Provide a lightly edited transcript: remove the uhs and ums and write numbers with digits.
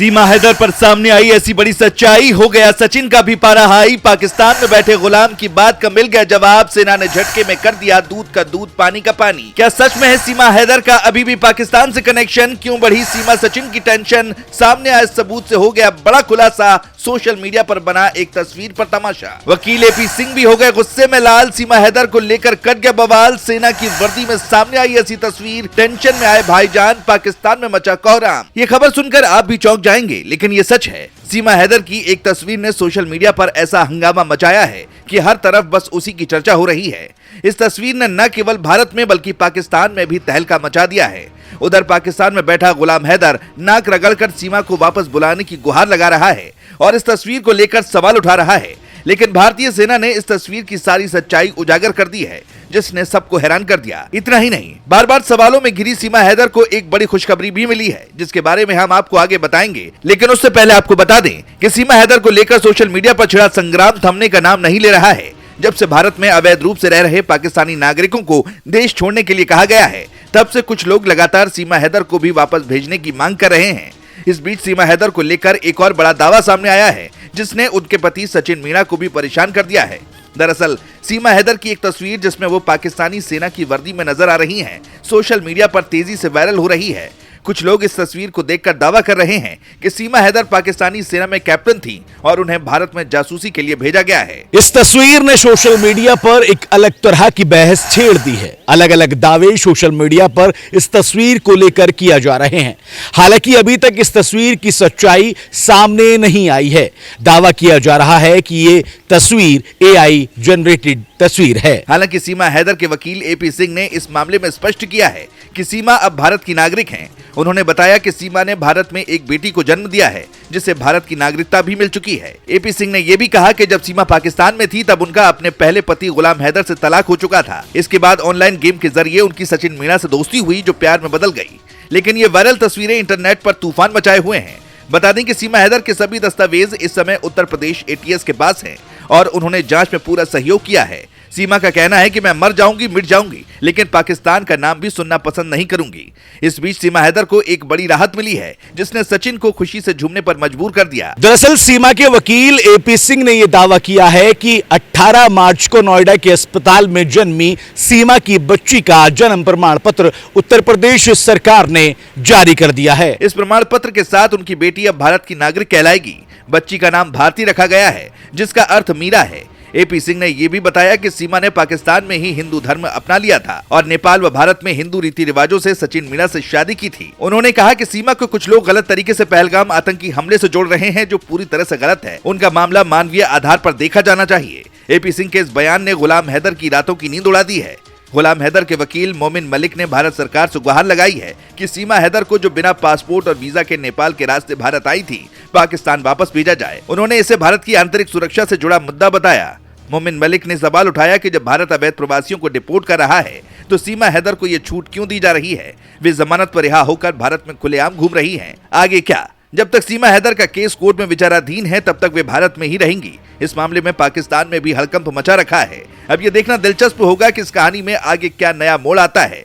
सीमा हैदर पर सामने आई ऐसी बड़ी सच्चाई, हो गया सचिन का भी पारा हाई। पाकिस्तान में बैठे गुलाम की बात का मिल गया जवाब, सेना ने झटके में कर दिया दूध का दूध पानी का पानी। क्या सच में है सीमा हैदर का अभी भी पाकिस्तान से कनेक्शन? क्यों बढ़ी सीमा सचिन की टेंशन? सामने आए सबूत से हो गया बड़ा खुलासा, सोशल मीडिया पर बना एक तस्वीर पर तमाशा। वकील एपी सिंह भी हो गए गुस्से में लाल, सीमा हैदर को लेकर कट गया बवाल। सेना की वर्दी में सामने आई ऐसी तस्वीर, टेंशन में आए भाईजान, पाकिस्तान में मचा कोहराम। ये खबर सुनकर आप भी चौंक जाएंगे, लेकिन ये सच है। सीमा हैदर की एक तस्वीर ने सोशल मीडिया पर ऐसा हंगामा मचाया है कि हर तरफ बस उसी की चर्चा हो रही है। इस तस्वीर ने न केवल भारत में बल्कि पाकिस्तान में भी तहलका मचा दिया है। उधर पाकिस्तान में बैठा गुलाम हैदर नाक रगड़कर सीमा को वापस बुलाने की गुहार लगा रहा है और इस तस्वीर को लेकर सवाल उठा रहा है। लेकिन भारतीय सेना ने इस तस्वीर की सारी सच्चाई उजागर कर दी है, जिसने सबको हैरान कर दिया। इतना ही नहीं, बार बार सवालों में घिरी सीमा हैदर को एक बड़ी खुशखबरी भी मिली है, जिसके बारे में हम आपको आगे बताएंगे। लेकिन उससे पहले आपको बता दें कि सीमा हैदर को लेकर सोशल मीडिया पर छिड़ा संग्राम थमने का नाम नहीं ले रहा है। जब से भारत में अवैध रूप से रह रहे पाकिस्तानी नागरिकों को देश छोड़ने के लिए कहा गया है, तब से कुछ लोग लगातार सीमा हैदर को भी वापस भेजने की मांग कर रहे हैं। इस बीच सीमा हैदर को लेकर एक और बड़ा दावा सामने आया है, जिसने उनके पति सचिन मीणा को भी परेशान कर दिया है। दरअसल सीमा हैदर की एक तस्वीर जिसमें वो पाकिस्तानी सेना की वर्दी में नजर आ रही हैं, सोशल मीडिया पर तेजी से वायरल हो रही है। कुछ लोग इस तस्वीर को देखकर दावा कर रहे हैं कि सीमा हैदर पाकिस्तानी सेना में कैप्टन थी और उन्हें भारत में जासूसी के लिए भेजा गया है। इस तस्वीर ने सोशल मीडिया पर एक अलग तरह की बहस छेड़ दी है। अलग अलग दावे सोशल मीडिया पर इस तस्वीर को लेकर किया जा रहे हैं। हालांकि अभी तक इस तस्वीर की सच्चाई सामने नहीं आई है। दावा किया जा रहा है कि ये तस्वीर एआई जनरेटेड तस्वीर है। हालांकि सीमा हैदर के वकील एपी सिंह ने इस मामले में स्पष्ट किया है कि सीमा अब भारत की नागरिक हैं। उन्होंने बताया कि सीमा ने भारत में एक बेटी को जन्म दिया है, जिसे भारत की नागरिकता भी मिल चुकी है। एपी सिंह ने यह भी कहा कि जब सीमा पाकिस्तान में थी तब उनका अपने पहले पति गुलाम हैदर से तलाक हो चुका था। इसके बाद ऑनलाइन गेम के जरिए उनकी सचिन मीणा से दोस्ती हुई, जो प्यार में बदल गई। लेकिन ये वायरल तस्वीरें इंटरनेट पर तूफान मचाए हुए हैं। बता दें कि सीमा हैदर के सभी दस्तावेज इस समय उत्तर प्रदेश एटीएस के पास हैं और उन्होंने जांच में पूरा सहयोग किया है। सीमा का कहना है कि मैं मर जाऊंगी, मिट जाऊंगी, लेकिन पाकिस्तान का नाम भी सुनना पसंद नहीं करूंगी। इस बीच सीमा हैदर को एक बड़ी राहत मिली है, जिसने सचिन को खुशी से झूमने पर मजबूर कर दिया। दरअसल सीमा के वकील एपी सिंह ने यह दावा किया है कि 18 मार्च को नोएडा के अस्पताल में जन्मी सीमा की बच्ची का जन्म प्रमाण पत्र उत्तर प्रदेश सरकार ने जारी कर दिया है। इस प्रमाण पत्र के साथ उनकी बेटी अब भारत की नागरिक कहलाएगी। बच्ची का नाम भारती रखा गया है, जिसका अर्थ मीरा है। एपी सिंह ने यह भी बताया कि सीमा ने पाकिस्तान में ही हिंदू धर्म अपना लिया था और नेपाल व भारत में हिंदू रीति रिवाजों से सचिन मीणा से शादी की थी। उन्होंने कहा कि सीमा को कुछ लोग गलत तरीके से पहलगाम आतंकी हमले से जोड़ रहे हैं, जो पूरी तरह से गलत है। उनका मामला मानवीय आधार पर देखा जाना चाहिए। एपी सिंह के इस बयान ने गुलाम हैदर की रातों की नींद उड़ा दी है। गुलाम हैदर के वकील मोमिन मलिक ने भारत सरकार से गुहार लगाई है कि सीमा हैदर को, जो बिना पासपोर्ट और वीजा के नेपाल के रास्ते भारत आई थी, पाकिस्तान वापस भेजा जाए। उन्होंने इसे भारत की आंतरिक सुरक्षा से जुड़ा मुद्दा बताया। मोमिन मलिक ने सवाल उठाया कि जब भारत अवैध प्रवासियों को डिपोर्ट कर रहा है, तो सीमा हैदर को यह छूट क्यों दी जा रही है? वे जमानत पर रिहा होकर भारत में खुलेआम घूम रही हैं। आगे क्या? जब तक सीमा हैदर का केस कोर्ट में विचाराधीन है, तब तक वे भारत में ही रहेंगी। इस मामले में पाकिस्तान में भी हड़कंप मचा रखा है। अब ये देखना दिलचस्प होगा कि इस कहानी में आगे क्या नया मोड़ आता है।